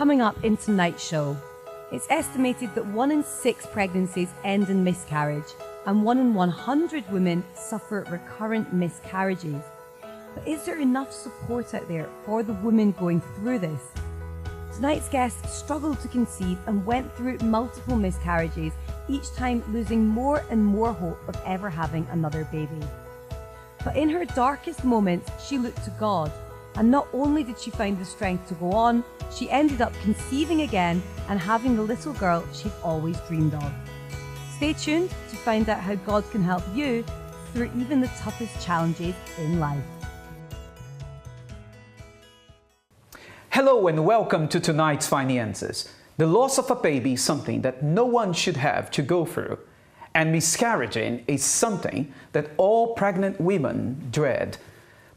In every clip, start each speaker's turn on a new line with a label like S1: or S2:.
S1: Coming up in tonight's show, it's estimated that 1 in 6 pregnancies end in miscarriage and 1 in 100 women suffer recurrent miscarriages. But is there enough support out there for the women going through this? Tonight's guest struggled to conceive and went through multiple miscarriages, each time losing more and more hope of ever having another baby. But in her darkest moments, she looked to God, and not only did she find the strength to go on, she ended up conceiving again and having the little girl she'd always dreamed of. Stay tuned to find out how God can help you through even the toughest challenges in life.
S2: Hello and welcome to tonight's Finances. The loss of a baby is something that no one should have to go through, and miscarriaging is something that all pregnant women dread.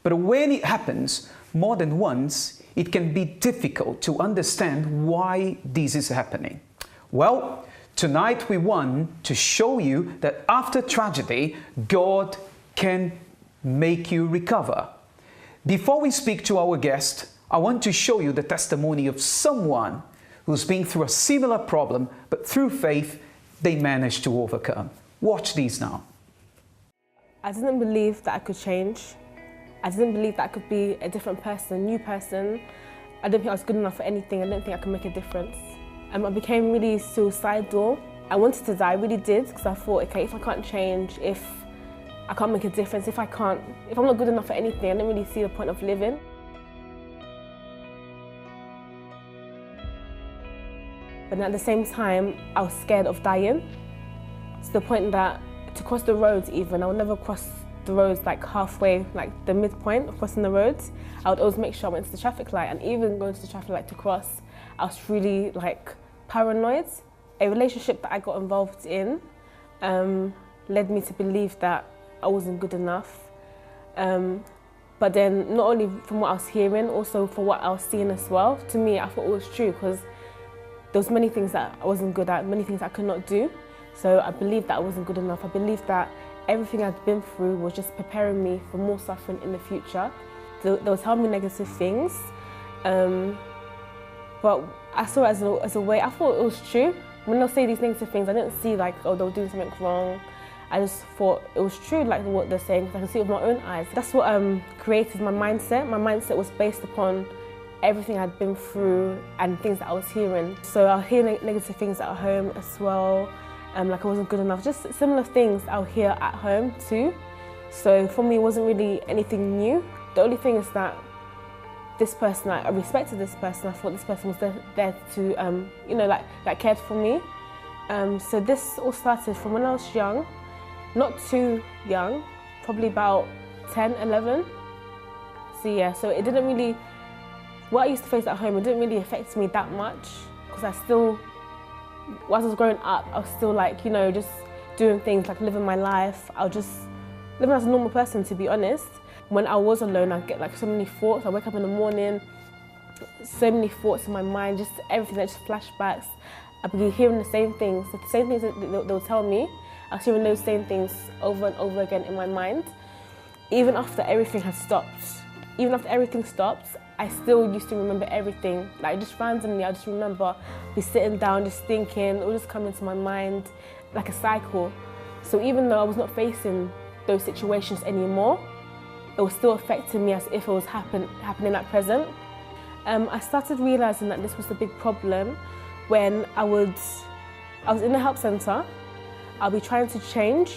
S2: But when it happens more than once, it can be difficult to understand why this is happening. Well, tonight we want to show you that after tragedy, God can make you recover. Before we speak to our guest, I want to show you the testimony of someone who's been through a similar problem, but through faith, they managed to overcome. Watch these now.
S3: I didn't believe that I could change. I didn't believe that I could be a different person, a new person. I didn't think I was good enough for anything. I didn't think I could make a difference. I became really suicidal. I wanted to die, I really did, because I thought, okay, if I can't change, if I can't make a difference, if I'm not good enough for anything, I didn't really see the point of living. But at the same time, I was scared of dying, to the point that to cross the roads even, I would never cross the roads like halfway, like the midpoint of crossing the roads. I would always make sure I went to the traffic light, and even going to the traffic light to cross, I was really like paranoid. A relationship that I got involved in led me to believe that I wasn't good enough. But then not only from what I was hearing, also for what I was seeing as well, to me I thought it was true, because there was many things that I wasn't good at, many things I could not do. So I believed that I wasn't good enough. I believed that everything I'd been through was just preparing me for more suffering in the future. They would tell me negative things, but I saw it as a way. I thought it was true. When they'll say these negative things, I didn't see like, oh, they were doing something wrong. I just thought it was true, like what they're saying, because I can see it with my own eyes. That's what created my mindset. My mindset was based upon everything I'd been through and things that I was hearing. So I'll hear negative things at home as well, like I wasn't good enough. Just similar things I'll hear at home too. So for me, it wasn't really anything new. The only thing is that this person, I respected this person. I thought this person was there to, like cared for me. So this all started from when I was young, not too young, probably about 10, 11. So yeah, so it didn't really, what I used to face at home, it didn't really affect me that much, because I still, whilst I was growing up, I was still like, just doing things, like living my life. I was just living as a normal person, to be honest. When I was alone, I'd get like so many thoughts. I wake up in the morning, so many thoughts in my mind, just everything, just flashbacks. I'd be hearing the same things, the same things that they'll tell me. I was hearing those same things over and over again in my mind. Even after everything had stopped, even after everything stopped, I still used to remember everything. Like just randomly, I just remember be sitting down, just thinking, it would just come into my mind like a cycle. So even though I was not facing those situations anymore, it was still affecting me as if it was happening at present. I started realizing that this was the big problem when I was in the help center. I'll be trying to change,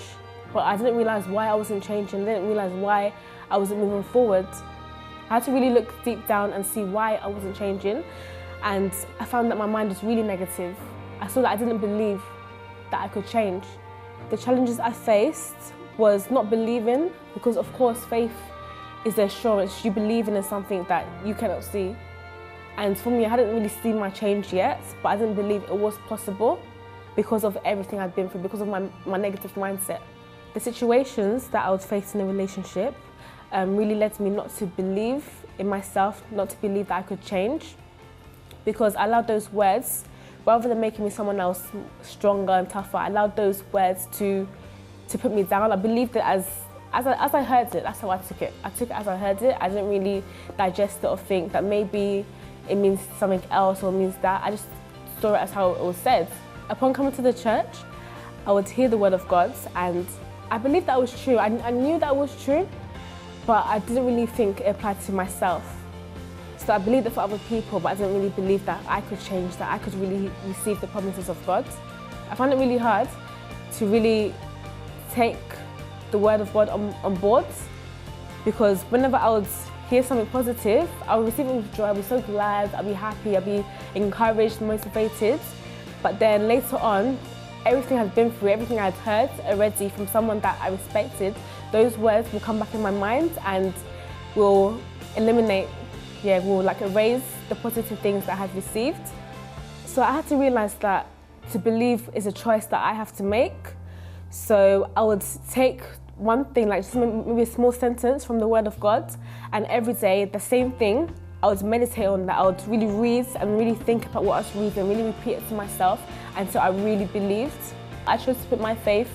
S3: but I didn't realize why I wasn't changing. I didn't realize why I wasn't moving forward. I had to really look deep down and see why I wasn't changing, and I found that my mind was really negative. I saw that I didn't believe that I could change. The challenges I faced was not believing, because of course faith is the assurance you believing in something that you cannot see. And for me, I hadn't really seen my change yet, but I didn't believe it was possible because of everything I'd been through, because of my negative mindset. The situations that I would face in a relationship really led me not to believe in myself, not to believe that I could change, because I allowed those words, rather than making me someone else stronger and tougher, I allowed those words to put me down. I believed it as I heard it, that's how I took it. I took it as I heard it. I didn't really digest it or think that maybe it means something else or means that. I just saw it as how it was said. Upon coming to the church, I would hear the word of God, and I believed that was true. I knew that was true, but I didn't really think it applied to myself. So I believed it for other people, but I didn't really believe that I could change, that I could really receive the promises of God. I found it really hard to really take the word of God on board, because whenever I would hear something positive, I would receive it with joy. I'd be so glad, I'd be happy, I'd be encouraged, motivated. But then later on, everything I'd been through, everything I'd heard already from someone that I respected, those words will come back in my mind and will eliminate, will like erase the positive things that I had received. So I had to realize that to believe is a choice that I have to make. So I would take one thing, like just maybe a small sentence from the word of God, and every day the same thing, I would meditate on that. I would really read and really think about what I was reading, really repeat it to myself until I really believed. I chose to put my faith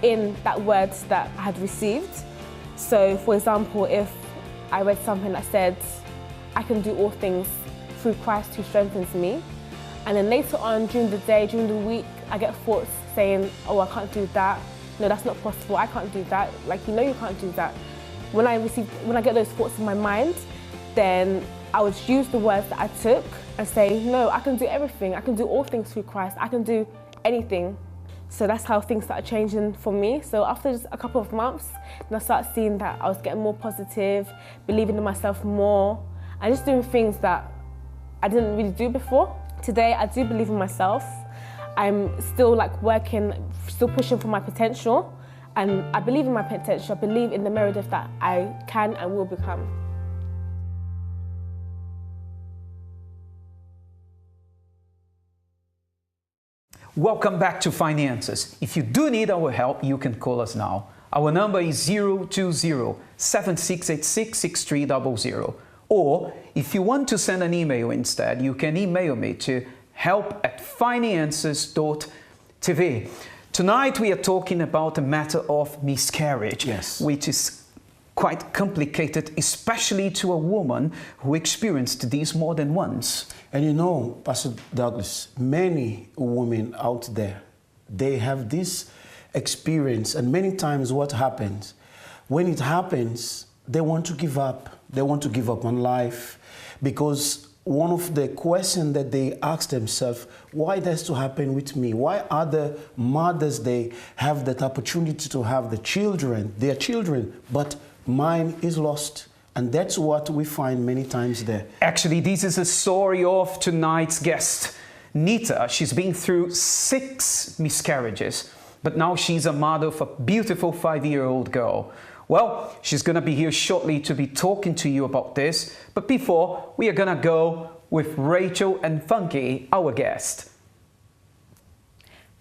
S3: in that word that I had received. So for example, if I read something that said, I can do all things through Christ who strengthens me, and then later on during the day, during the week, I get thoughts saying, oh, I can't do that. No, that's not possible. I can't do that. Like, you know you can't do that. When I get those thoughts in my mind, then I would use the words that I took and say, no, I can do everything. I can do all things through Christ. I can do anything. So that's how things started changing for me. So after just a couple of months, then I started seeing that I was getting more positive, believing in myself more, and just doing things that I didn't really do before. Today, I do believe in myself. I'm still like working, still pushing for my potential, and I believe in my potential. I believe in the Meredith that I can and will become.
S2: Welcome back to Finances. If you do need our help, you can call us now. Our number is 020-7686-6300. Or if you want to send an email instead, you can email me to help@finances.tv. Tonight we are talking about the matter of miscarriage, which is quite complicated, especially to a woman who experienced this more than once.
S4: And you know, Pastor Douglas, many women out there, they have this experience, and many times what happens, when it happens, they want to give up. They want to give up on life, because one of the questions that they ask themselves, why does to happen with me? Why other mothers, they have that opportunity to have their children, but mine is lost? And that's what we find many times there.
S2: Actually, this is a story of tonight's guest, Nita. She's been through 6 miscarriages, but now she's a mother of a beautiful 5-year-old girl. Well, she's going to be here shortly to be talking to you about this. But before, we are going to go with Rachel and Funky, our guest.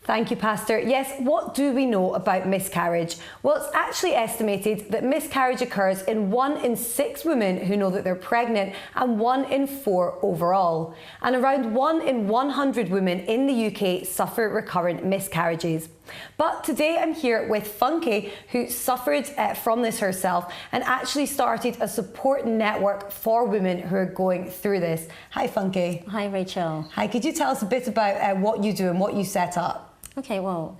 S1: Thank you, Pastor. Yes, what do we know about miscarriage? Well, it's actually estimated that miscarriage occurs in 1 in 6 women who know that they're pregnant, and 1 in 4 overall. And around 1 in 100 women in the UK suffer recurrent miscarriages. But today I'm here with Funky, who suffered from this herself and actually started a support network for women who are going through this. Hi, Funky.
S5: Hi, Rachel.
S1: Hi, could you tell us a bit about what you do and what you set up?
S5: Okay, well,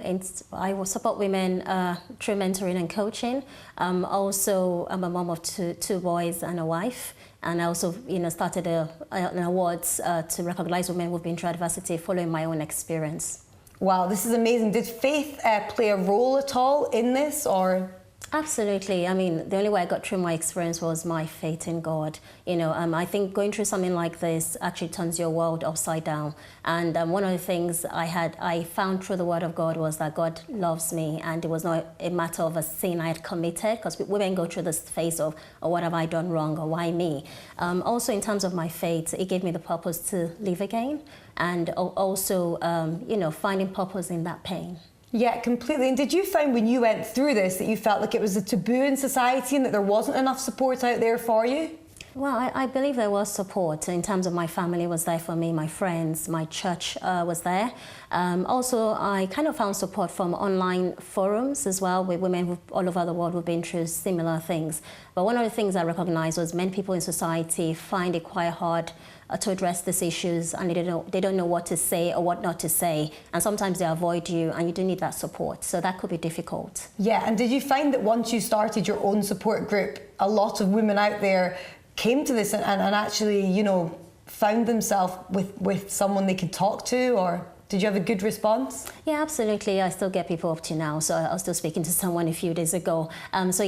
S5: I will support women through mentoring and coaching. Also, I'm a mom of two boys and a wife. And I also, started an awards to recognize women who've been through adversity following my own experience.
S1: Wow, this is amazing. Did faith play a role at all in this, or?
S5: Absolutely. I mean, the only way I got through my experience was my faith in God. I think going through something like this actually turns your world upside down. And one of the things I found through the Word of God was that God loves me, and it was not a matter of a sin I had committed, because women go through this phase of, oh, what have I done wrong, or why me? Also, in terms of my faith, it gave me the purpose to live again, and also, finding purpose in that pain.
S1: Yeah, completely. And did you find when you went through this that you felt like it was a taboo in society and that there wasn't enough support out there for you?
S5: Well, I believe there was support in terms of my family was there for me, my friends, my church was there. Also, I kind of found support from online forums as well with women who, all over the world who've been through similar things. But one of the things I recognized was many people in society find it quite hard to address these issues, and they don't know what to say or what not to say, and sometimes they avoid you, and you do need that support, so that could be difficult.
S1: Yeah, and did you find that once you started your own support group, a lot of women out there came to this and actually, you know, found themselves with someone they could talk to, or did you have a good response?
S5: Yeah, absolutely. I still get people up to now. So I was still speaking to someone a few days ago. So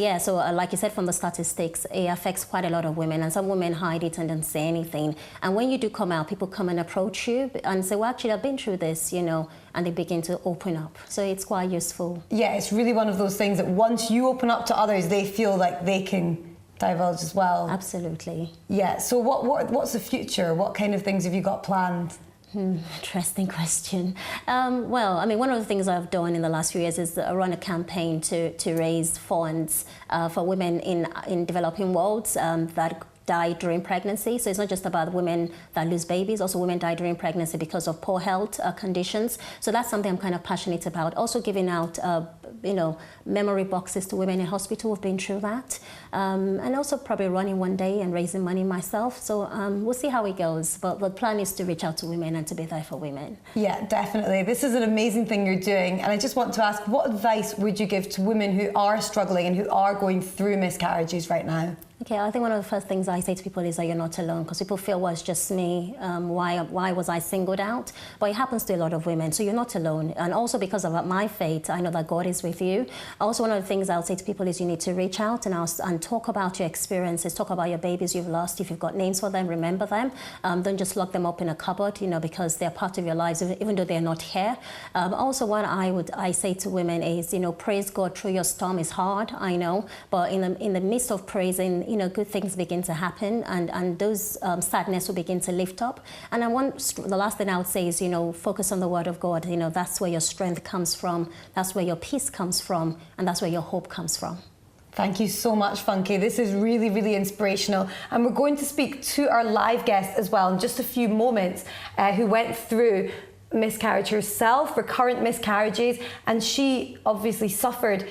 S5: like you said from the statistics, it affects quite a lot of women, and some women hide it and don't say anything. And when you do come out, people come and approach you and say, well, actually, I've been through this, you know, and they begin to open up. So it's quite useful.
S1: Yeah, it's really one of those things that once you open up to others, they feel like they can divulge as well.
S5: Absolutely.
S1: Yeah, so what's the future? What kind of things have you got planned?
S5: Interesting question. Well, I mean, one of the things I've done in the last few years is run a campaign to raise funds for women in developing worlds that die during pregnancy. So it's not just about women that lose babies, also women die during pregnancy because of poor health conditions. So that's something I'm kind of passionate about. Also giving out, memory boxes to women in hospital who've been through that. And also probably running one day and raising money myself. So we'll see how it goes. But the plan is to reach out to women and to be there for women.
S1: Yeah, definitely. This is an amazing thing you're doing. And I just want to ask, what advice would you give to women who are struggling and who are going through miscarriages right now?
S5: Okay, I think one of the first things I say to people is that you're not alone, because people feel, well, it's just me, why was I singled out? But it happens to a lot of women, so you're not alone. And also because of my faith, I know that God is with you. Also, one of the things I'll say to people is you need to reach out and talk about your experiences, talk about your babies you've lost. If you've got names for them, remember them. Don't just lock them up in a cupboard, because they're part of your lives, even though they're not here. Also, what I say to women is, praise God through your storm is hard, I know, but in the midst of praising, good things begin to happen, and those sadness will begin to lift up. And the last thing I would say is, focus on the Word of God. That's where your strength comes from, that's where your peace comes from, and that's where your hope comes from.
S1: Thank you so much, Funky. This is really, really inspirational. And we're going to speak to our live guest as well in just a few moments, who went through miscarriage herself, recurrent miscarriages, and she obviously suffered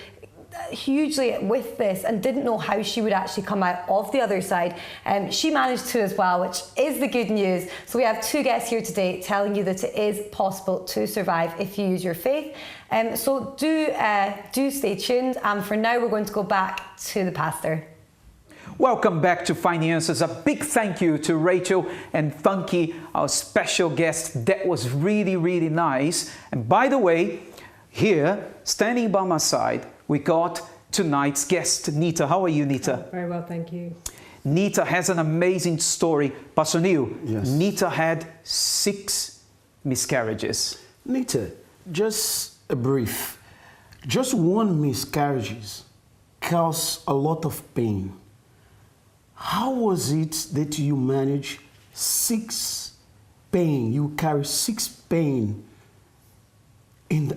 S1: hugely with this and didn't know how she would actually come out of the other side. She managed to as well, which is the good news. So we have two guests here today telling you that it is possible to survive if you use your faith. So do stay tuned. And for now, we're going to go back to the pastor.
S2: Welcome back to Finances. A big thank you to Rachel and Funky, our special guest. That was really, really nice. And by the way, here, standing by my side, we got tonight's guest, Nita. How are you, Nita?
S6: Very well, thank you.
S2: Nita has an amazing story. Pastor Neil,
S4: Yes.
S2: Nita had 6 miscarriages.
S4: Nita, just a brief. Just one miscarriages caused a lot of pain. How was it that you managed 6 pain? You carry 6 pain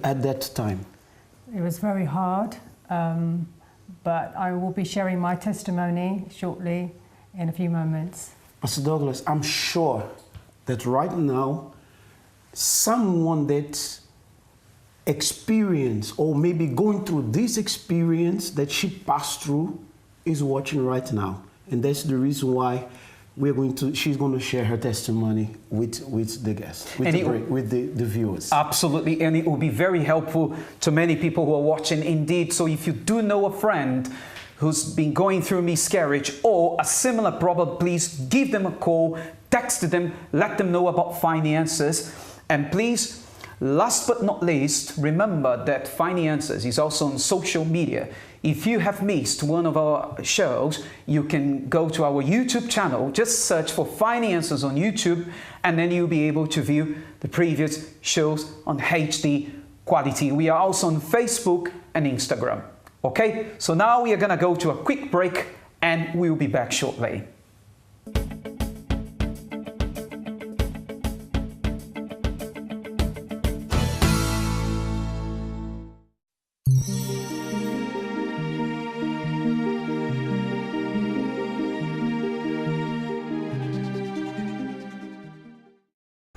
S4: at that time?
S6: It was very hard, but I will be sharing my testimony shortly in a few moments.
S4: Pastor Douglas, I'm sure that right now, someone that experienced or maybe going through this experience that she passed through is watching right now. And that's the reason why she's going to share her testimony with the guests, with the viewers.
S2: Absolutely, and it will be very helpful to many people who are watching indeed. So if you do know a friend who's been going through miscarriage or a similar problem, please give them a call, text them, let them know about Finances. And please, last but not least, remember that Finances is also on social media. If you have missed one of our shows, you can go to our YouTube channel, just search for Finances on YouTube, and then you'll be able to view the previous shows on HD quality. We are also on Facebook and Instagram. Okay, so now we are going to go to a quick break and we'll be back shortly.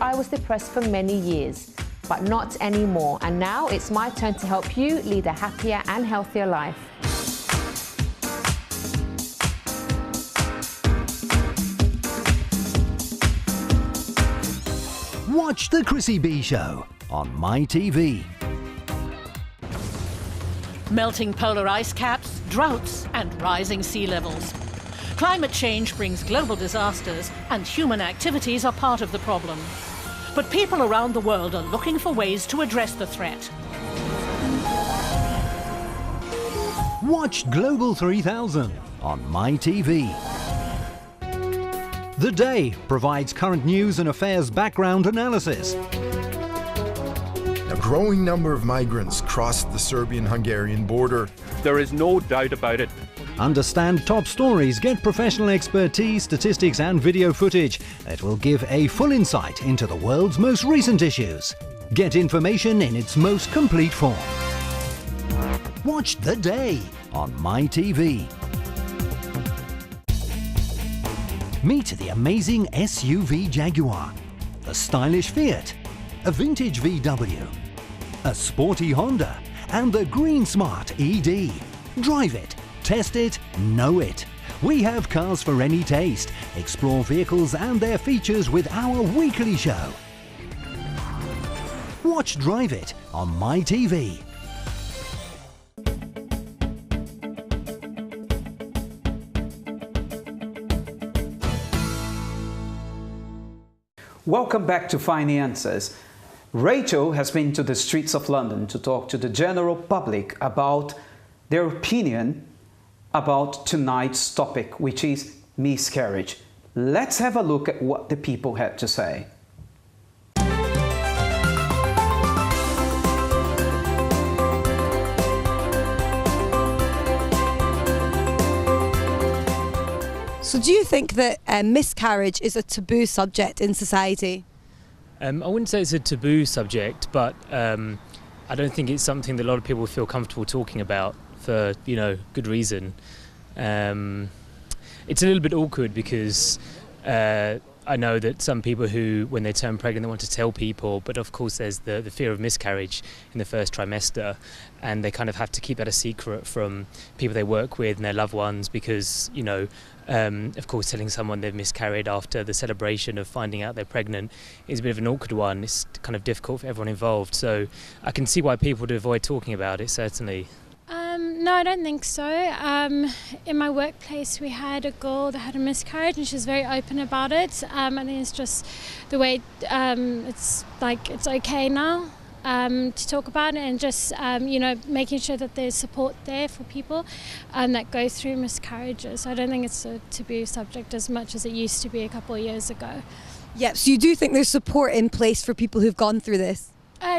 S7: I was depressed for many years, but not anymore. And now it's my turn to help you lead a happier and healthier life.
S8: Watch The Chrissy B Show on MyTV.
S9: Melting polar ice caps, droughts, and rising sea levels. Climate change brings global disasters, and human activities are part of the problem. But people around the world are looking for ways to address the threat.
S8: Watch Global 3000 on MyTV. The Day provides current news and affairs background analysis.
S10: A growing number of migrants crossed the Serbian-Hungarian border.
S11: There is no doubt about it.
S8: Understand top stories, get professional expertise, statistics and video footage that will give a full insight into the world's most recent issues. Get information in its most complete form. Watch The Day on MyTV. Meet the amazing SUV Jaguar, the stylish Fiat, a vintage VW, a sporty Honda, and the Green Smart ED. Drive it, test it, know it. We have cars for any taste. Explore vehicles and their features with our weekly show. Watch Drive It on MyTV.
S2: Welcome back to Finances. Rachel has been to the streets of London to talk to the general public about their opinion about tonight's topic, which is miscarriage. Let's have a look at what the people had to say.
S1: So do you think that miscarriage is a taboo subject in society?
S12: I wouldn't say it's a taboo subject, but I don't think it's something that a lot of people feel comfortable talking about for, good reason. It's a little bit awkward because I know that some people who, when they turn pregnant, they want to tell people, but of course there's the fear of miscarriage in the first trimester, and they kind of have to keep that a secret from people they work with and their loved ones because, of course telling someone they've miscarried after the celebration of finding out they're pregnant is a bit of an awkward one. It's kind of difficult for everyone involved, so I can see why people would avoid talking about it, certainly.
S13: No, I don't think so. In my workplace, we had a girl that had a miscarriage, and she was very open about it. I think it's just the way it's okay now to talk about it, and just making sure that there's support there for people that go through miscarriages. I don't think it's a taboo subject as much as it used to be a couple of years ago.
S1: Yep. So you do think there's support in place for people who've gone through this?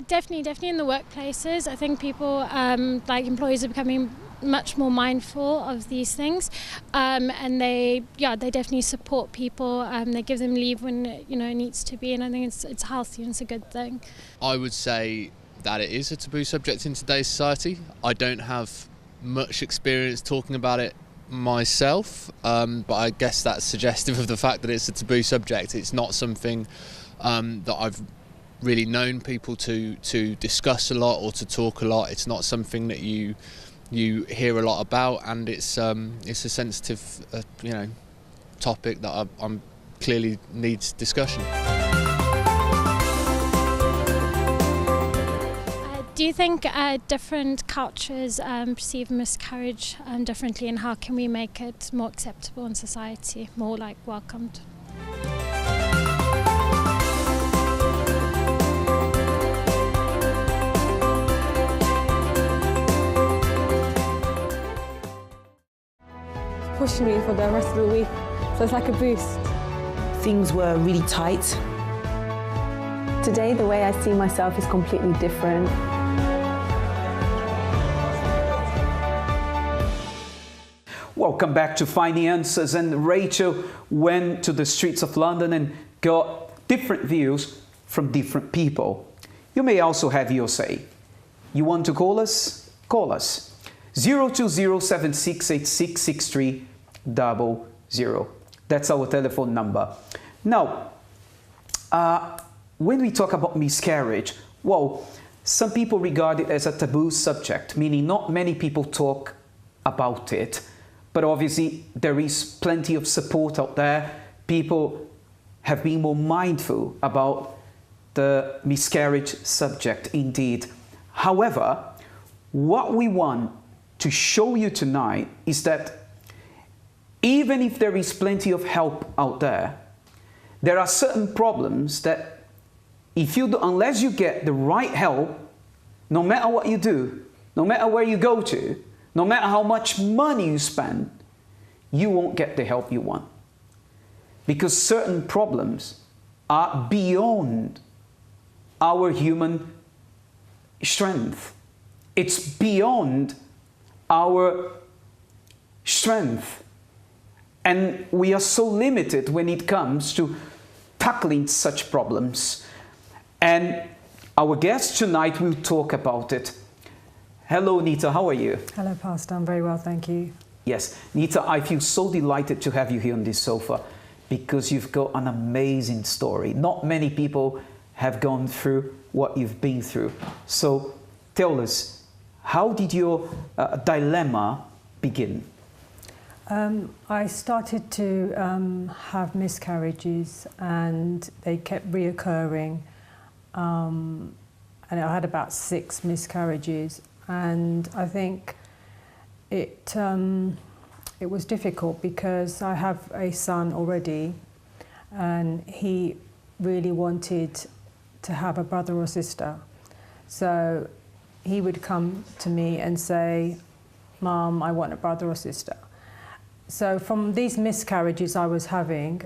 S1: Definitely in the workplaces. I think people, employees, are becoming much more mindful of these things, and they definitely support people. They give them leave when it needs to be, and I think it's healthy and it's a good thing.
S14: I would say that it is a taboo subject in today's society. I don't have much experience talking about it myself, but I guess that's suggestive of the fact that it's a taboo subject. It's not something that I've really known people to discuss a lot or to talk a lot. It's not something that you hear a lot about, and it's a sensitive topic that I'm clearly needs discussion.
S13: Do you think different cultures perceive miscarriage differently, and how can we make it more acceptable in society, more welcomed?
S3: Pushing me for the rest of the week, so it's like a boost.
S15: Things were really tight.
S3: Today, the way I see myself is completely different.
S2: Welcome back to Finances, and Rachel went to the streets of London and got different views from different people. You may also have your say. You want to call us? Call us. 02076866300. That's our telephone number. Now, when we talk about miscarriage, well, some people regard it as a taboo subject, meaning not many people talk about it, but obviously there is plenty of support out there. People have been more mindful about the miscarriage subject indeed. However, what we want to show you tonight is that even if there is plenty of help out there, there are certain problems that unless you get the right help, no matter what you do, no matter where you go to, no matter how much money you spend, you won't get the help you want. Because certain problems are beyond our human strength. It's beyond our strength. And we are so limited when it comes to tackling such problems. And our guest tonight will talk about it. Hello, Nita, how are you?
S6: Hello, Pastor. I'm very well, thank you.
S2: Yes, Nita, I feel so delighted to have you here on this sofa because you've got an amazing story. Not many people have gone through what you've been through. So tell us, how did your dilemma begin?
S6: I started to have miscarriages and they kept reoccurring. And I had about 6 miscarriages, and I think it was difficult because I have a son already, and he really wanted to have a brother or sister. So he would come to me and say, "Mom, I want a brother or sister." So from these miscarriages I was having,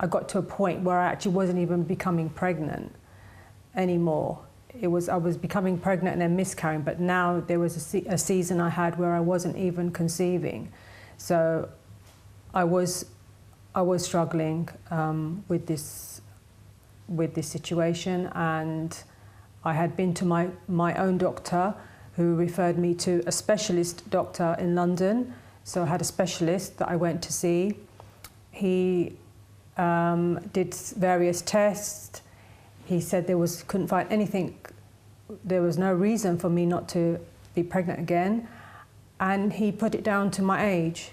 S6: I got to a point where I actually wasn't even becoming pregnant anymore. I was becoming pregnant and then miscarrying, but now there was a season I had where I wasn't even conceiving. So I was struggling with this situation, and I had been to my own doctor, who referred me to a specialist doctor in London. So I had a specialist that I went to see. He did various tests. He said couldn't find anything. There was no reason for me not to be pregnant again. And he put it down to my age.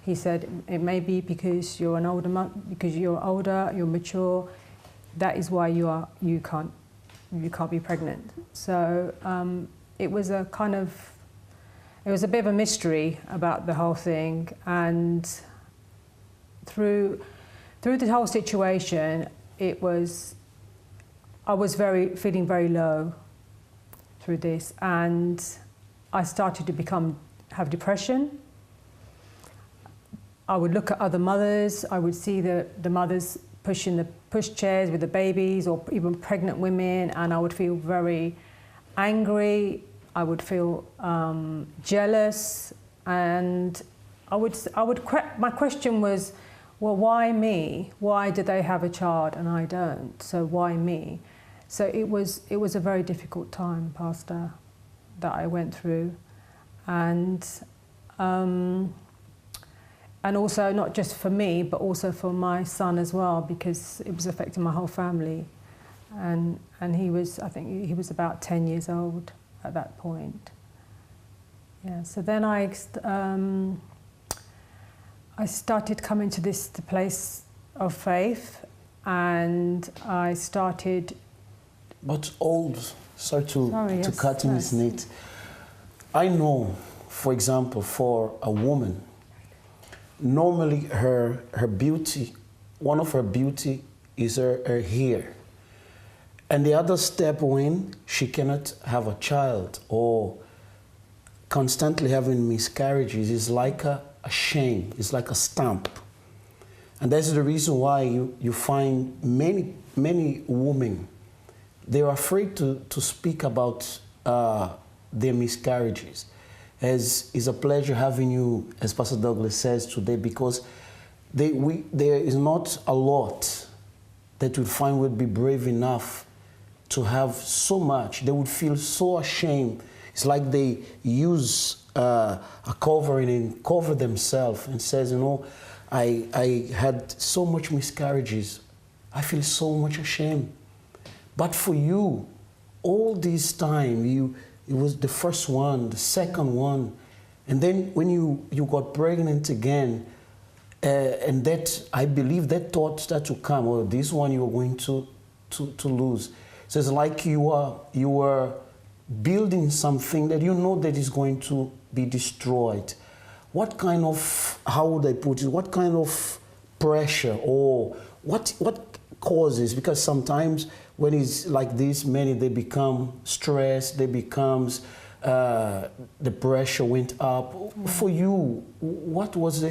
S6: He said, it may be because you're older, you're mature. That is why you can't be pregnant. So it was a bit of a mystery about the whole thing. And through the whole situation, I was feeling very low through this, and I started to have depression. I would look at other mothers. I would see the mothers pushing the pushchairs with the babies, or even pregnant women, and I would feel very angry. I would feel jealous, and my question was, well, why me? Why do they have a child and I don't? So why me? So it was a very difficult time, Pastor, that I went through, and also not just for me, but also for my son as well, because it was affecting my whole family, and I think he was about 10 years old at that point. Yeah. So then I started coming to the place of faith, and I started.
S4: But sorry to cut in this knit. I know, for example, for a woman, normally her beauty, one of her beauty is her hair. And the other step when she cannot have a child or constantly having miscarriages is like a shame, it's like a stamp. And that's the reason why you find many women, they're afraid to speak about their miscarriages. As it's a pleasure having you, as Pastor Douglas says today, because there is not a lot that we find would be brave enough to have so much. They would feel so ashamed. It's like they use a covering and cover themselves and says, I had so much miscarriages. I feel so much ashamed. But for you, all this time, it was the first one, the second one, and then when you got pregnant again, and that, I believe that thought started to come, oh, this one you're going to lose. So it's like you are building something that you know that is going to be destroyed. What kind of, how would I put it, what kind of pressure or what causes, because sometimes when it's like this, many, they become stressed, they becomes, the pressure went up. For you, what was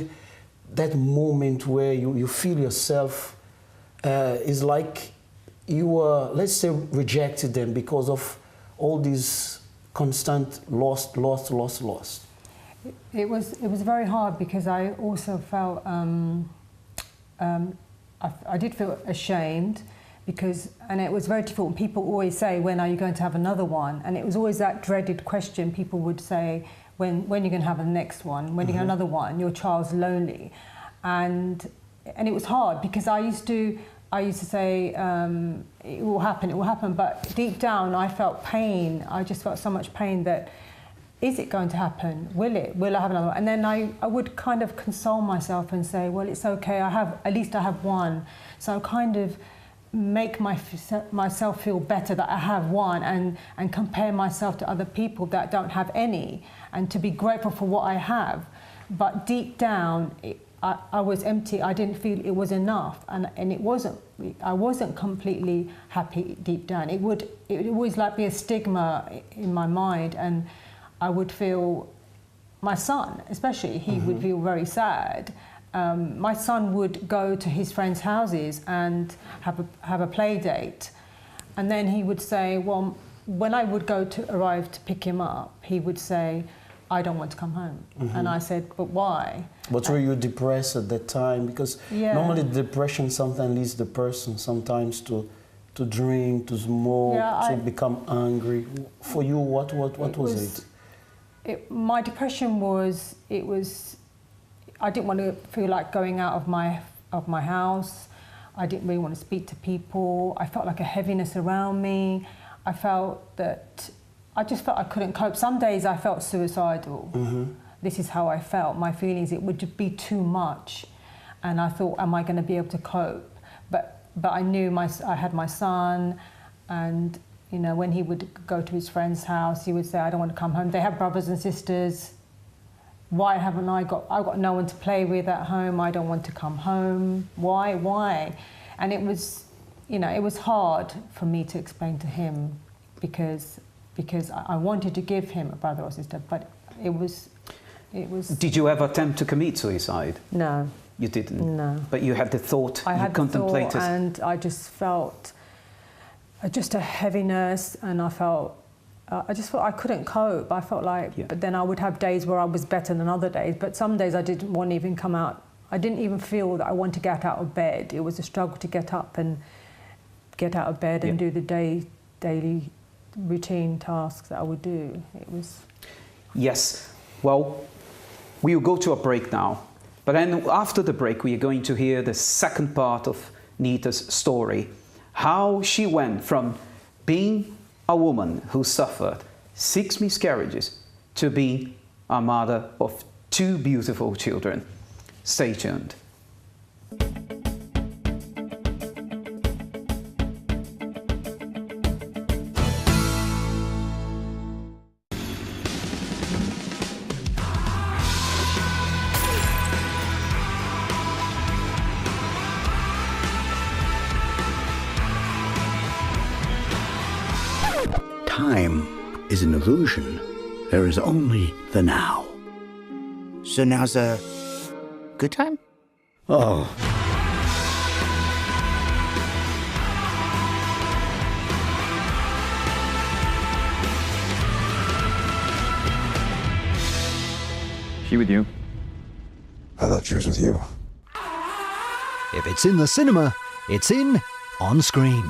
S4: that moment where you feel yourself is like you were, let's say, rejected them because of all these constant lost?
S6: It was very hard because I also felt, I did feel ashamed because, and it was very difficult. People always say, when are you going to have another one? And it was always that dreaded question people would say, when are you going to have the next one? When are you going to have another one? Your child's lonely. And it was hard because I used to say, it will happen. But deep down, I felt pain. I just felt so much pain that, is it going to happen? Will I have another one? And then I would kind of console myself and say, well, it's okay, at least I have one. So I kind of make myself feel better that I have one and compare myself to other people that don't have any, and to be grateful for what I have. But deep down, I was empty. I didn't feel it was enough, and it wasn't. I wasn't completely happy deep down. It would always like be a stigma in my mind, and I would feel, my son especially, he would feel very sad. My son would go to his friends' houses and have a play date, and then he would say, well, when I would arrive to pick him up, he would say, I don't want to come home. And I said, but why?
S4: But were you depressed at that time? Because normally depression sometimes leads the person sometimes to drink, to smoke, to become angry. For you, what was it?
S6: My depression was, I didn't want to feel like going out of my house. I didn't really want to speak to people. I felt like a heaviness around me. I just felt I couldn't cope. Some days I felt suicidal. This is how I felt. My feelings, it would be too much. And I thought, am I going to be able to cope? But I knew I had my son, and you know, when he would go to his friend's house, he would say, I don't want to come home. They have brothers and sisters. Why haven't I've got no one to play with at home. I don't want to come home. Why? And it was, you know, it was hard for me to explain to him because I wanted to give him a brother or sister, but it was.
S2: Did you ever attempt to commit suicide?
S6: No.
S2: You didn't?
S6: No.
S2: But you had the thought,
S6: I had
S2: contemplated.
S6: The thought, and I just felt just a heaviness, and I just felt I couldn't cope. I felt like, but then I would have days where I was better than other days, but some days I didn't want to even come out. I didn't even feel that I wanted to get out of bed. It was a struggle to get up and get out of bed and do the daily routine tasks that I would do. It was...
S2: Yes. Well, we'll go to a break now. But then after the break, we are going to hear the second part of Nita's story. How she went from being a woman who suffered 6 miscarriages to being a mother of 2 beautiful children. Stay tuned.
S16: Time is an illusion. There is only the now.
S17: So now's a good time?
S16: Oh.
S18: She with you? I thought she was with you.
S8: If it's in the cinema, it's on screen.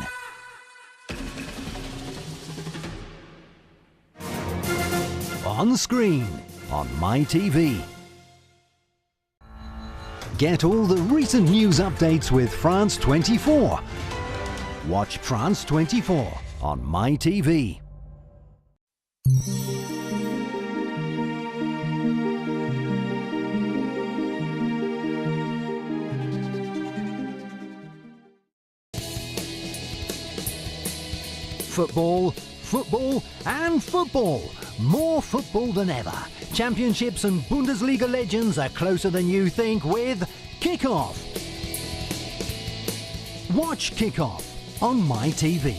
S8: On screen on MyTV. Get all the recent news updates with France 24. Watch France 24 on MyTV. Football, football and football. More football than ever. Championships and Bundesliga legends are closer than you think with Kickoff. Watch Kickoff on MyTV.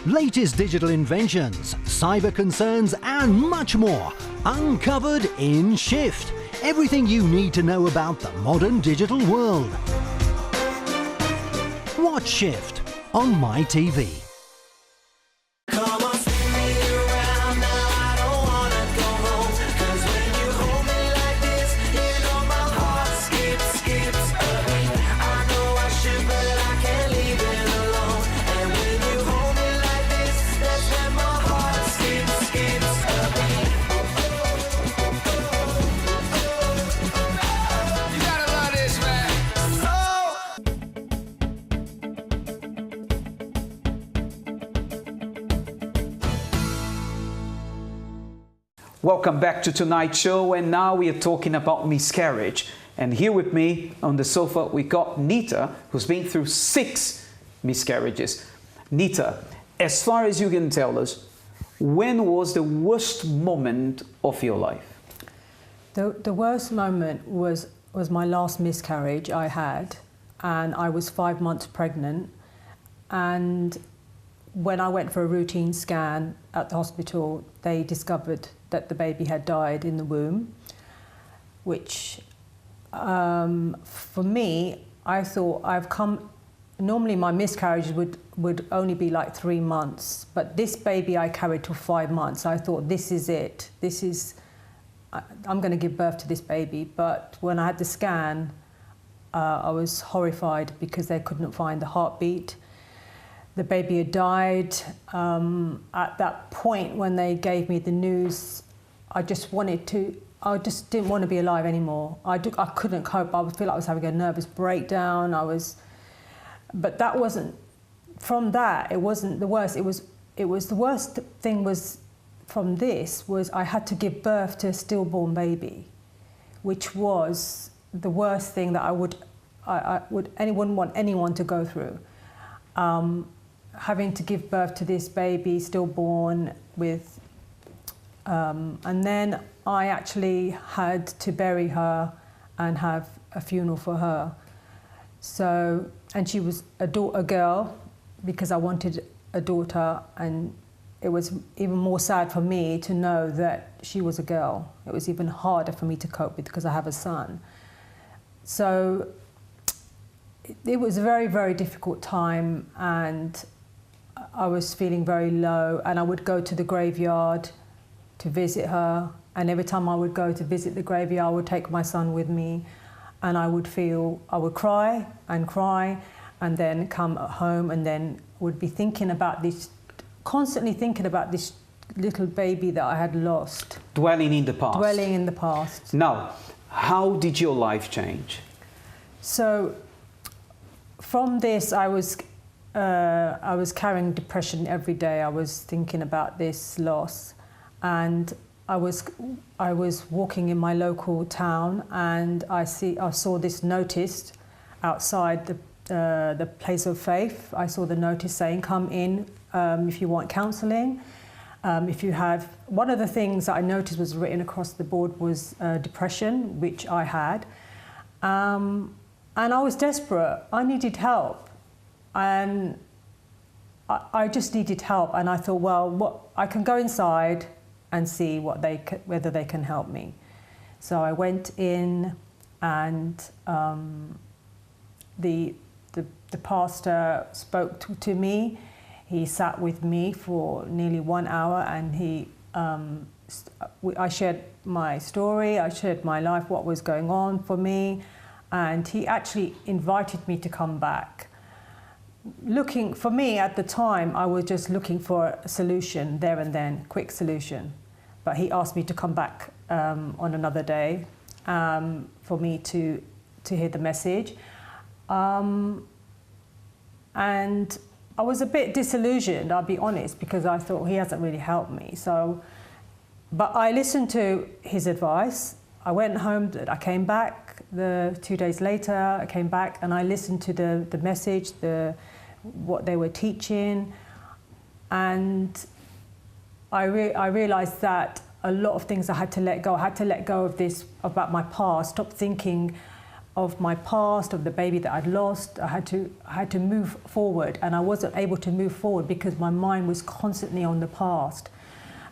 S8: Latest digital inventions, cyber concerns and much more. Uncovered in Shift. Everything you need to know about the modern digital world. Watch Shift on MyTV.
S2: Welcome back to tonight's show, and now we are talking about miscarriage. And here with me on the sofa we got Nita, who's been through 6 miscarriages. Nita, as far as you can tell us, when was the worst moment of your life?
S6: The worst moment was my last miscarriage I had, and I was 5 months pregnant. And when I went for a routine scan at the hospital, they discovered that the baby had died in the womb, which for me, I thought normally my miscarriages would only be like 3 months, but this baby I carried till 5 months. I thought, this is it. I'm going to give birth to this baby. But when I had the scan, I was horrified because they couldn't find the heartbeat. The baby had died. At that point when they gave me the news, I just didn't want to be alive anymore. I couldn't cope. I would feel like I was having a nervous breakdown. But that wasn't, from that, it wasn't the worst. It was the worst thing was from this was I had to give birth to a stillborn baby, which was the worst thing that I would want anyone to go through. Having to give birth to this baby stillborn with, and then I actually had to bury her and have a funeral for her. So, and she was a girl, because I wanted a daughter, and it was even more sad for me to know that she was a girl. It was even harder for me to cope with because I have a son. So it was a very, very difficult time, and I was feeling very low, and I would go to the graveyard to visit her, and every time I would go to visit the graveyard, I would take my son with me, and I would cry, and then come at home, and then would be constantly thinking about this little baby that I had lost.
S2: Dwelling in the past.
S6: Dwelling in the past.
S2: Now, how did your life change?
S6: So, from this, I was carrying depression every day. I was thinking about this loss, and I was walking in my local town, and I saw this notice outside the place of faith. I saw the notice saying, "Come in if you want counselling." If you have, one of the things that I noticed was written across the board was depression, which I had, and I was desperate. I needed help. And I just needed help, and I thought, well, I can go inside and see whether they can help me. So I went in, and the pastor spoke to me. He sat with me for nearly 1 hour, and I shared my story, I shared my life, what was going on for me, and he actually invited me to come back. For me at the time, I was just looking for a solution there and then, quick solution. but he asked me to come back on another day for me to hear the message. And I was a bit disillusioned, I'll be honest, because I thought he hasn't really helped me. But I listened to his advice. I went home, I came back 2 days later, I came back and I listened to the message, what they were teaching, and I realised that a lot of things I had to let go. I had to let go of this about my past, stop thinking of my past, of the baby that I'd lost. I had to move forward, and I wasn't able to move forward because my mind was constantly on the past.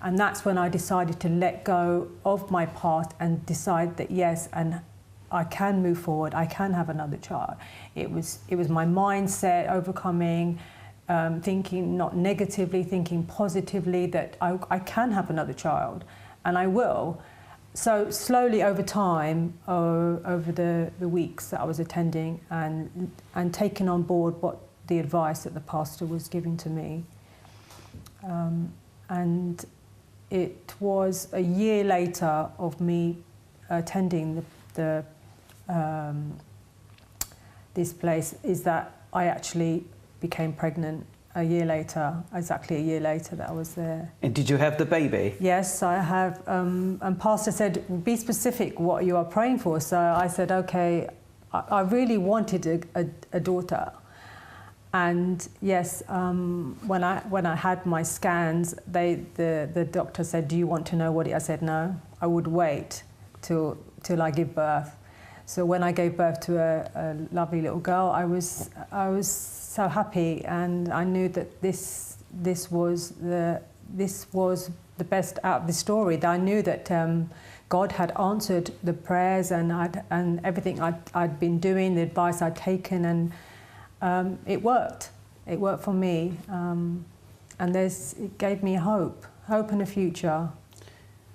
S6: And that's when I decided to let go of my past and decide that yes, and I can move forward, I can have another child. It was my mindset, overcoming, thinking not negatively, thinking positively, that I can have another child, and I will. So slowly over time, over the weeks that I was attending and taking on board what the advice that the pastor was giving to me. And it was a year later of me attending this place is that I actually became pregnant a year later, exactly a year later that I was there.
S2: And did you have the baby?
S6: Yes, I have. And pastor said, be specific what you are praying for. So I said, okay, I really wanted a daughter. And yes, when I had my scans, the doctor said, do you want to know what I said, no, I would wait till I give birth. So when I gave birth to a lovely little girl, I was so happy, and I knew that this was the best out of the story. That I knew that God had answered the prayers and everything I'd been doing, the advice I'd taken, and it worked. It worked for me, and it gave me hope and a future.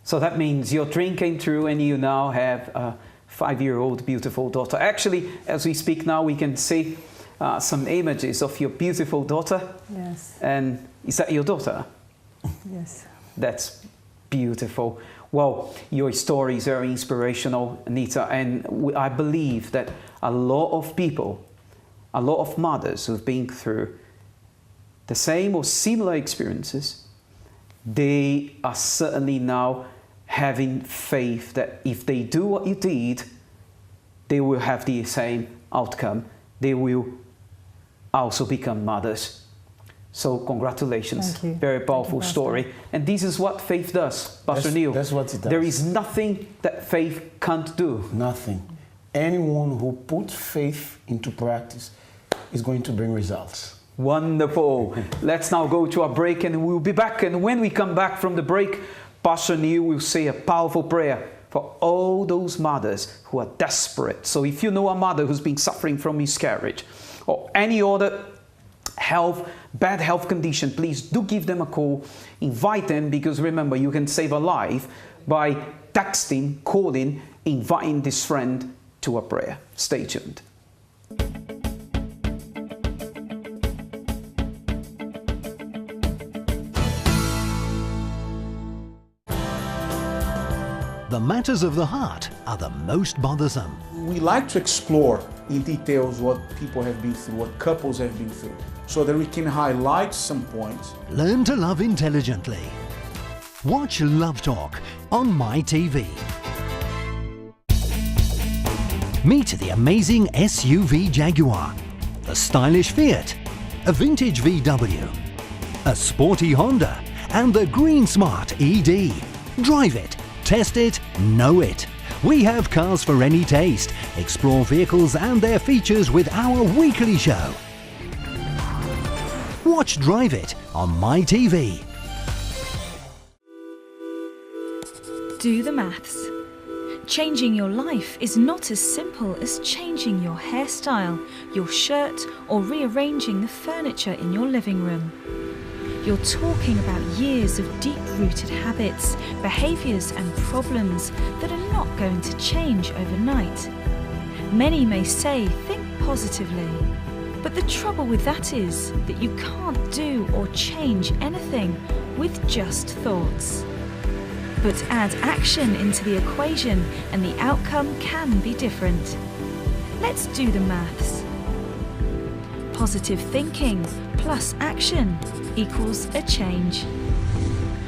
S6: So
S2: that means your dream came true, and you now have a 5-year-old beautiful daughter. Actually, as we speak now, we can see some images of your beautiful daughter.
S6: Yes.
S2: And is that your daughter?
S6: Yes.
S2: That's beautiful. Well, your story is very inspirational, Anita, and I believe that a lot of people, a lot of mothers who've been through the same or similar experiences, they are certainly now having faith that if they do what you did, they will have the same outcome. They will also become mothers. So congratulations.
S6: Thank you.
S2: Very powerful story. And this is what faith does, Pastor Neil.
S4: That's what it does.
S2: There is nothing that faith can't do.
S4: Nothing. Anyone who puts faith into practice is going to bring results.
S2: Wonderful. Let's now go to a break and we'll be back. And when we come back from the break, Pastor Neil will say a powerful prayer for all those mothers who are desperate. So if you know a mother who's been suffering from miscarriage or any other bad health condition, please do give them a call. Invite them, because remember, you can save a life by texting, calling, inviting this friend to a prayer. Stay tuned.
S8: The matters of the heart are the most bothersome.
S19: We like to explore in details what people have been through, what couples have been through, so that we can highlight some points.
S8: Learn to love intelligently. Watch Love Talk on MyTV. Meet the amazing SUV Jaguar, the stylish Fiat, a vintage VW, a sporty Honda, and the green smart ED. Drive it, test it, know it. We have cars for any taste. Explore vehicles and their features with our weekly show. Watch Drive It on MyTV.
S20: Do the maths. Changing your life is not as simple as changing your hairstyle, your shirt, or rearranging the furniture in your living room. You're talking about years of deep-rooted habits, behaviours and problems that are not going to change overnight. Many may say, think positively, but the trouble with that is that you can't do or change anything with just thoughts. But add action into the equation and the outcome can be different. Let's do the maths. Positive thinking plus action equals a change.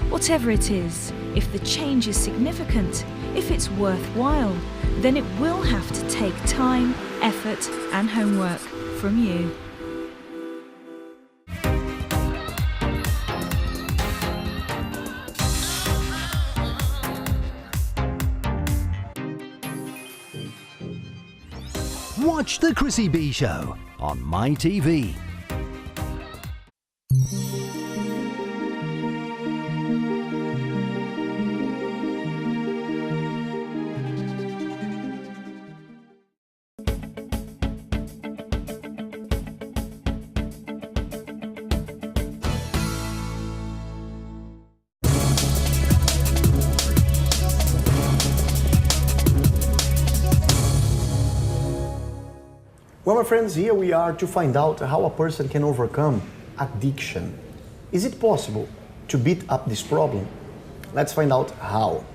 S20: Whatever it is, if the change is significant, if it's worthwhile, then it will have to take time, effort, and homework from you.
S8: Watch The Chrissy B Show on MyTV.
S21: Well, my friends, here we are to find out how a person can overcome addiction. Is it possible to beat up this problem? Let's find out how.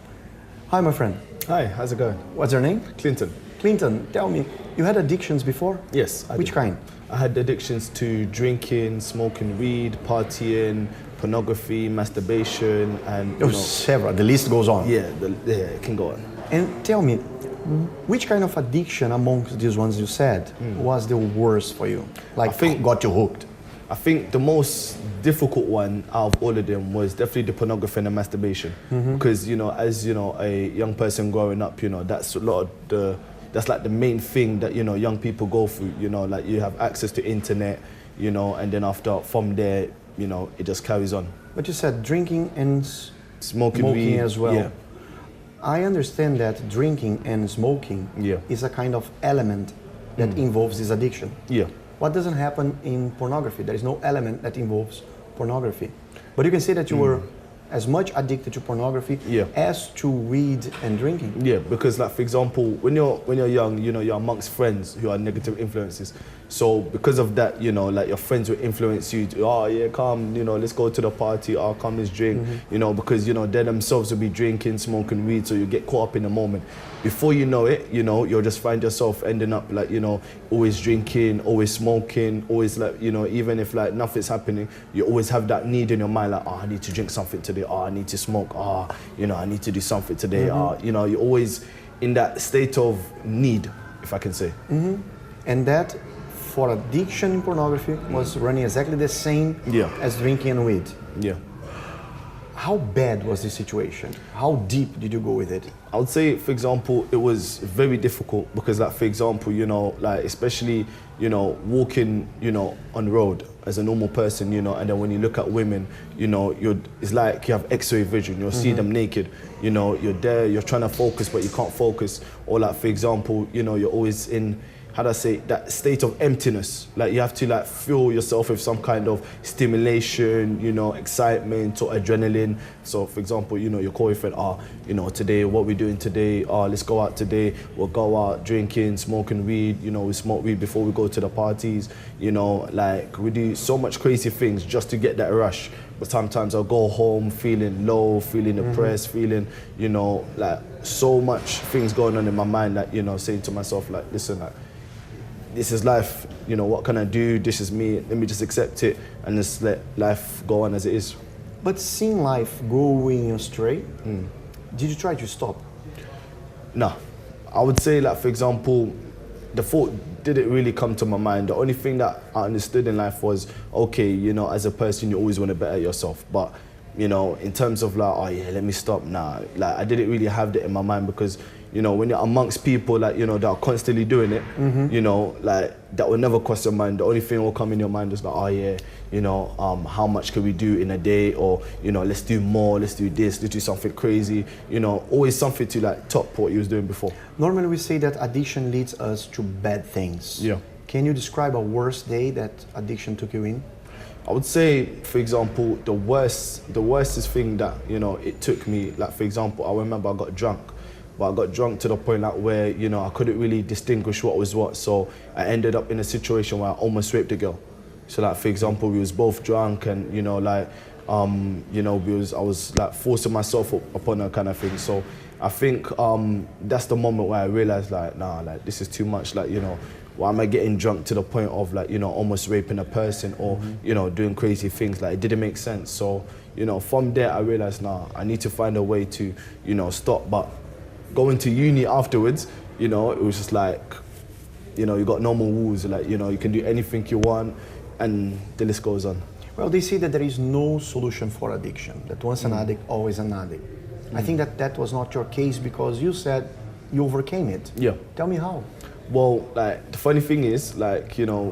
S21: Hi, my friend.
S22: Hi, how's it going?
S21: What's your name?
S22: Clinton.
S21: Clinton, tell me, you had addictions before?
S22: Yes, I
S21: Which
S22: did.
S21: kind?
S22: I had addictions to drinking, smoking weed, partying, pornography, masturbation, and
S21: several. The list goes on.
S22: Yeah, it can go on.
S21: And tell me, which kind of addiction amongst these ones you said was the worst for you? Like, I think got you hooked.
S22: I think the most difficult one out of all of them was definitely the pornography and the masturbation. Because, as a young person growing up, that's a lot of that's like the main thing that, young people go through, like you have access to internet, and then from there, it just carries on.
S21: But you said drinking and
S22: smoking weed
S21: as well.
S22: Yeah.
S21: I understand that drinking and smoking is a kind of element that involves this addiction.
S22: Yeah.
S21: What doesn't happen in pornography? There is no element that involves pornography. But you can say that you were as much addicted to pornography as to weed and drinking.
S22: Yeah, because like for example, when you're young, you're amongst friends who are negative influences. So because of that, like your friends will influence you to, oh yeah, come, let's go to the party, oh come, let's drink, because they themselves will be drinking, smoking weed, so you get caught up in the moment. Before you know it, you'll just find yourself ending up like, always drinking, always smoking, always like, even if like nothing's happening, you always have that need in your mind, like, oh, I need to drink something today, oh, I need to smoke, oh, I need to do something today, you're always in that state of need, if I can say.
S21: And that, for addiction in pornography, was running exactly the same as drinking and weed.
S22: Yeah.
S21: How bad was the situation? How deep did you go with it?
S22: I would say, for example, it was very difficult because, like, for example, like, especially, walking, on the road as a normal person, and then when you look at women, it's like you have X-ray vision. You'll see them naked, you're there, you're trying to focus, but you can't focus. Or like, for example, you're always in, how do I say, that state of emptiness. Like you have to like fill yourself with some kind of stimulation, excitement or adrenaline. So for example, your call your friend, today, what we're doing today, let's go out today, we'll go out drinking, smoking weed, we smoke weed before we go to the parties, like we do so much crazy things just to get that rush. But sometimes I'll go home feeling low, feeling depressed, feeling, like so much things going on in my mind that, saying to myself like, listen, like, this is life, what can I do? This is me, let me just accept it and just let life go on as it is.
S21: But seeing life going astray, did you try to stop?
S22: No. I would say, like, for example, the thought didn't really come to my mind. The only thing that I understood in life was, okay, as a person, you always want to better yourself. But, in terms of like, oh yeah, let me stop, nah. Like, I didn't really have that in my mind because, when you're amongst people like, that are constantly doing it, like that will never cross your mind. The only thing that will come in your mind is like, oh yeah, how much can we do in a day? Or, let's do more, let's do this, let's do something crazy. Always something to like top what you was doing before.
S21: Normally we say that addiction leads us to bad things.
S22: Yeah.
S21: Can you describe a worst day that addiction took you in?
S22: I would say, for example, the worstest thing that, it took me, like for example, I remember I got drunk. But I got drunk to the point like where, I couldn't really distinguish what was what. So I ended up in a situation where I almost raped a girl. So like, for example, we was both drunk and, like you know, because I was like forcing myself upon her kind of thing. So I think that's the moment where I realized like, nah, like this is too much. Like, you know, why am I getting drunk to the point of like, you know, almost raping a person or, you know, doing crazy things? Like it didn't make sense. So, you know, from there I realized, nah, I need to find a way to, you know, stop. But going to uni afterwards, you know, it was just like, you know, you got normal rules, like, you know, you can do anything you want and the list goes on.
S21: Well, they say that there is no solution for addiction, that once an addict, always an addict. I think that that was not your case because you said you overcame it.
S22: Yeah.
S21: Tell me how.
S22: Well, like, the funny thing is, like, you know,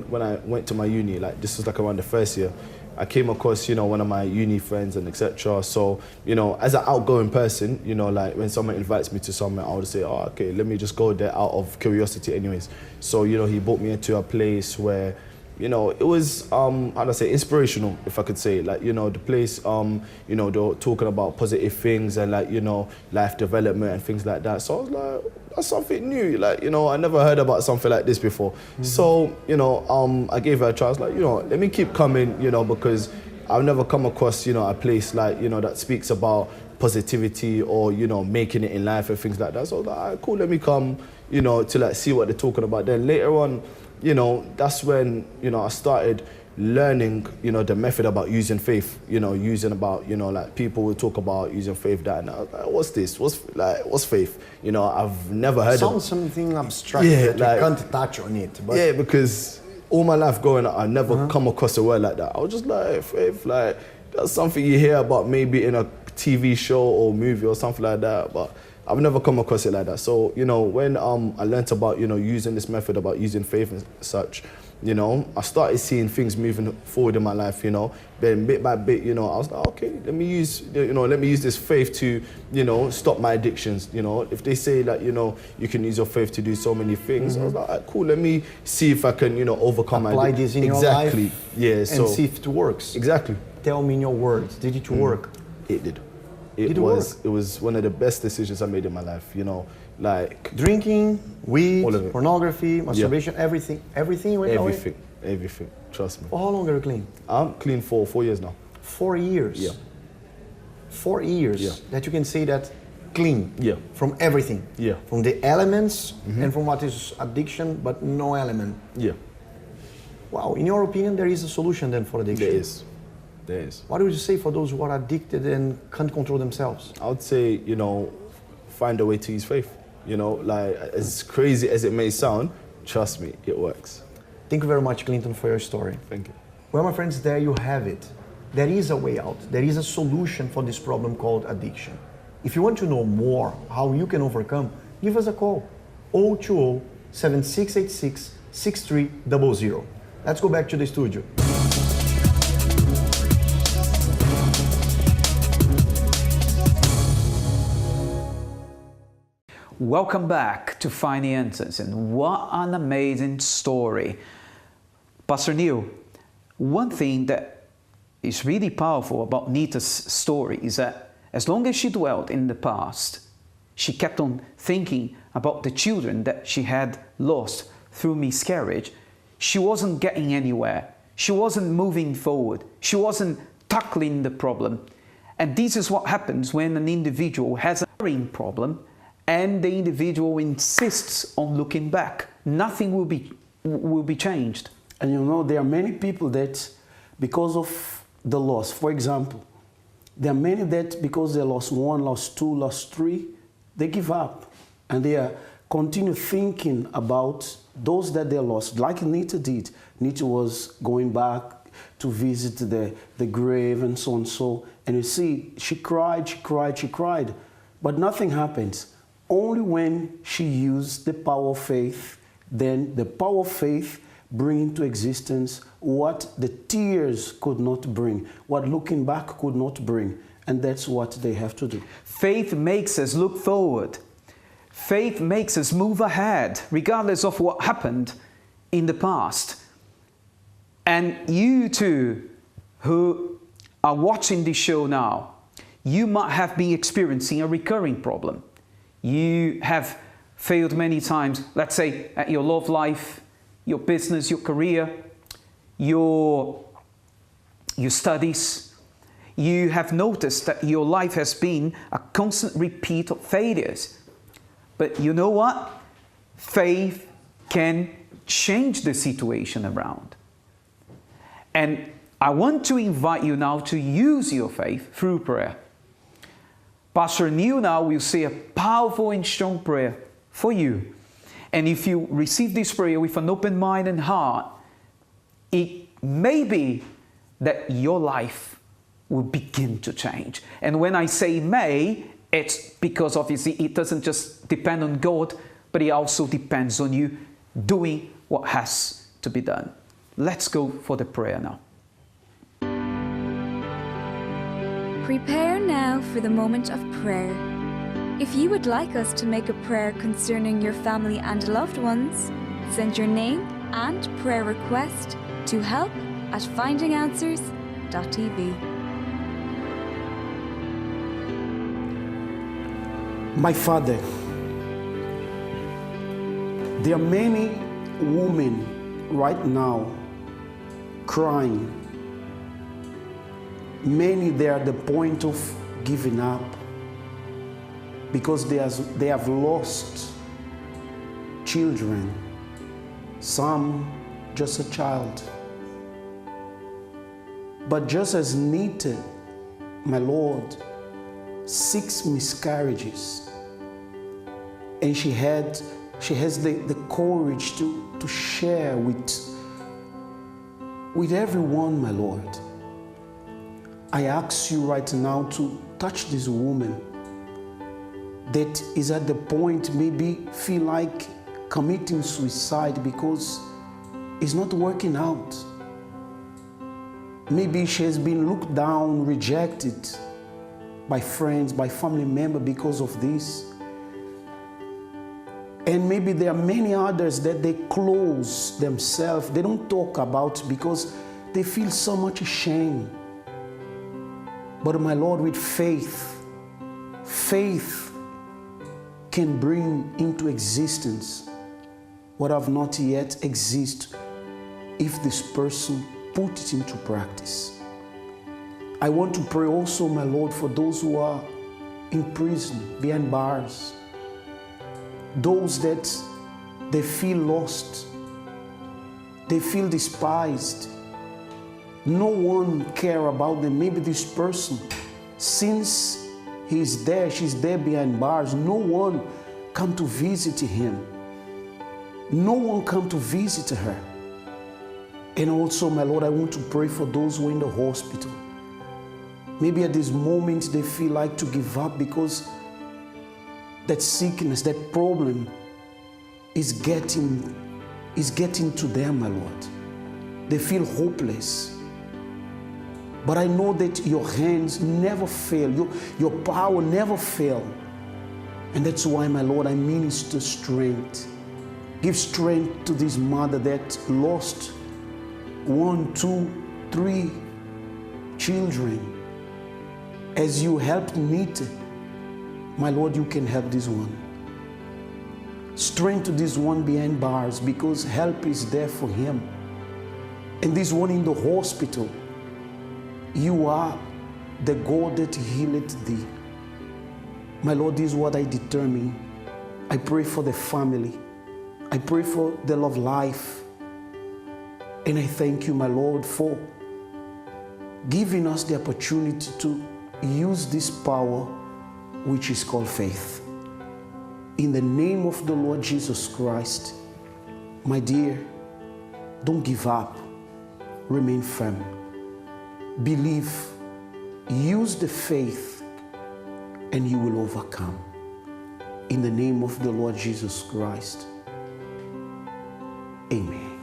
S22: when I went to my uni, like, this was like around the first year, I came across, you know, one of my uni friends and etc. So, you know, as an outgoing person, you know, like when someone invites me to somewhere, I would say, oh, okay, let me just go there out of curiosity anyways. So, you know, he brought me into a place where, you know, it was, how do I say, inspirational, if I could say. Like, you know, the place, you know, they were talking about positive things and like, you know, life development and things like that. So I was like, that's something new. Like, you know, I never heard about something like this before. So, you know, I gave her a try. I was like, you know, let me keep coming, you know, because I've never come across, you know, a place like, you know, that speaks about positivity or, you know, making it in life and things like that. So I was like, all right, cool, let me come, you know, to like see what they're talking about. Then later on, you know, that's when, you know, I started learning, you know, the method about using faith, you know, using about, you know, like people will talk about using faith, that, and I was like, what's this? What's faith? You know, I've never heard of it.
S21: Sounds something abstract
S22: Yeah,
S21: that
S22: like,
S21: you can't touch on it. But
S22: yeah, because all my life growing up, I never come across a word like that. I was just like, faith, like, that's something you hear about maybe in a TV show or movie or something like that, but I've never come across it like that. So, you know, when I learnt about, you know, using this method about using faith and such, you know, I started seeing things moving forward in my life, you know. Then bit by bit, you know, I was like, okay, let me use this faith to, you know, stop my addictions. You know, if they say that, you know, you can use your faith to do so many things, I was like, all right, cool, let me see if I can, you know, overcome
S21: apply
S22: my
S21: this in
S22: exactly.
S21: your life
S22: Yeah, so
S21: and see if it works.
S22: Exactly.
S21: Tell me in your words, did it work?
S22: It did.
S21: It
S22: was one of the best decisions I made in my life, you know, like
S21: drinking, weed,
S22: all of it.
S21: Pornography, masturbation, everything you went away?
S22: Everything, trust me.
S21: For how long are you clean?
S22: I'm clean for 4 years now.
S21: 4 years?
S22: Yeah.
S21: 4 years?
S22: Yeah.
S21: That you can say that clean?
S22: Yeah.
S21: From everything?
S22: Yeah.
S21: From the elements and from what is addiction, but no element?
S22: Yeah.
S21: Wow, in your opinion, there is a solution then for addiction?
S22: There is. There is.
S21: What would you say for those who are addicted and can't control themselves?
S22: I would say, you know, find a way to use faith. You know, like, as crazy as it may sound, trust me, it works.
S21: Thank you very much, Clinton, for your story.
S22: Thank you.
S21: Well, my friends, there you have it. There is a way out. There is a solution for this problem called addiction. If you want to know more how you can overcome, give us a call. 020-7686-6300. Let's go back to the studio.
S2: Welcome back to Finances, and what an amazing story. Pastor Neil, one thing that is really powerful about Nita's story is that as long as she dwelled in the past, she kept on thinking about the children that she had lost through miscarriage. She wasn't getting anywhere. She wasn't moving forward. She wasn't tackling the problem. And this is what happens when an individual has a worrying problem and the individual insists on looking back. Nothing will be changed.
S4: And you know, there are many people that, because of the loss, for example, there are many that because they lost 1, lost 2, lost 3, they give up. And they continue thinking about those that they lost, like Nita did. Nita was going back to visit the grave and so on and so. And you see, she cried, but nothing happens. Only when she used the power of faith, then the power of faith bring into existence what the tears could not bring, what looking back could not bring. And that's what they have to do.
S2: Faith makes us look forward. Faith makes us move ahead, regardless of what happened in the past. And you too, who are watching this show now, you might have been experiencing a recurring problem. You have failed many times, let's say at your love life, your business, your career, your studies, you have noticed that your life has been a constant repeat of failures. But you know what? Faith can change the situation around. And I want to invite you now to use your faith through prayer. Pastor Neil now will say a powerful and strong prayer for you. And if you receive this prayer with an open mind and heart, it may be that your life will begin to change. And when I say may, it's because obviously it doesn't just depend on God, but it also depends on you doing what has to be done. Let's go for the prayer now.
S5: Prepare now for the moment of prayer. If you would like us to make a prayer concerning your family and loved ones, send your name and prayer request to help@findinganswers.tv.
S4: My Father, there are many women right now crying. Many, they are at the point of giving up because they have lost children, some just a child. But just as Nita, my Lord, 6 miscarriages, and she has the courage to share with everyone, my Lord. I ask you right now to touch this woman that is at the point maybe feel like committing suicide because it's not working out. Maybe she has been looked down, rejected by friends, by family members because of this. And maybe there are many others that they close themselves, they don't talk about because they feel so much shame. But my Lord, with faith can bring into existence what have not yet existed if this person put it into practice. I want to pray also, my Lord, for those who are in prison, behind bars, those that they feel lost, they feel despised. No one cares about them. Maybe this person, since he's there, she's there behind bars, no one come to visit him. No one come to visit her. And also, my Lord, I want to pray for those who are in the hospital. Maybe at this moment they feel like to give up because that sickness, that problem is getting to them, my Lord. They feel hopeless. But I know that your hands never fail, your power never fails. And that's why, my Lord, I minister strength. Give strength to this mother that lost 1, 2, 3 children. As you helped Nita, my Lord, you can help this one. Strength to this one behind bars because help is there for him. And this one in the hospital, you are the God that healeth thee. My Lord, this is what I determine. I pray for the family. I pray for the love life. And I thank you, my Lord, for giving us the opportunity to use this power which is called faith. In the name of the Lord Jesus Christ, my dear, don't give up. Remain firm. Believe. Use the faith and you will overcome. In the name of the Lord Jesus Christ. Amen.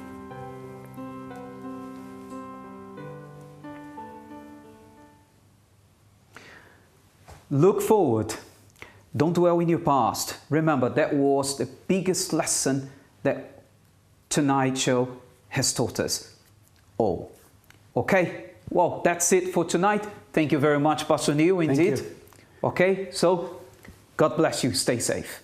S2: Look forward. Don't dwell in your past. Remember, that was the biggest lesson that tonight's show has taught us all. Okay, well, that's it for tonight. Thank you very much, Pastor Neil, indeed.
S4: Thank you.
S2: Okay, so God bless you. Stay safe.